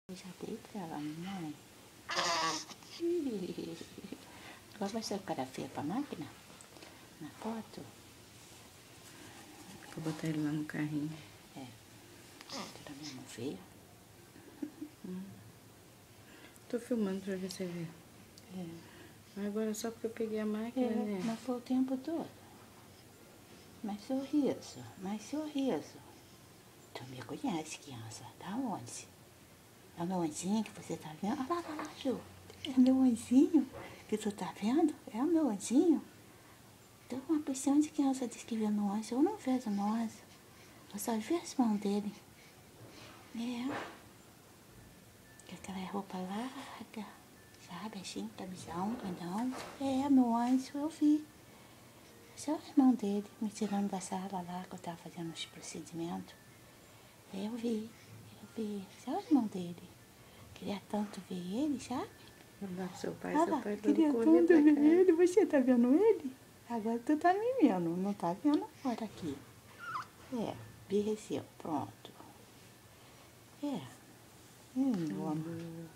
Eu já dei pra ela, mamãe. Agora vai ser o cara feio pra máquina? Na foto? Vou botar ele lá no carrinho. É. Tirar minha mão feia. Tô filmando pra ver se você vê. É. Agora só porque eu peguei a máquina, né? Mas foi o tempo todo. Mas sorriso, mas sorriso. Tu me conhece, criança. Da onde? É o meu anjinho que você tá vendo? Olha lá, Ju. É meu anjinho que tu tá vendo? É o meu anjinho. Tem uma porção de criança diz que vê no anjo. Eu não vejo no anjo. Eu só vejo as mãos dele. É. Com aquela roupa larga, sabe? Assim, camisão, grandão. É, meu anjo, eu vi. Só o irmão dele me tirando da sala lá, que eu tava fazendo os procedimentos. Eu vi. Só o irmão dele. Queria tanto ver ele, sabe? Vou dar pro seu pai Queria vai tanto correr pra ver cá. ele. Você tá vendo ele? Agora tu tá me vendo, não tá vendo agora aqui. É, vi seu, pronto. É. Meu amor.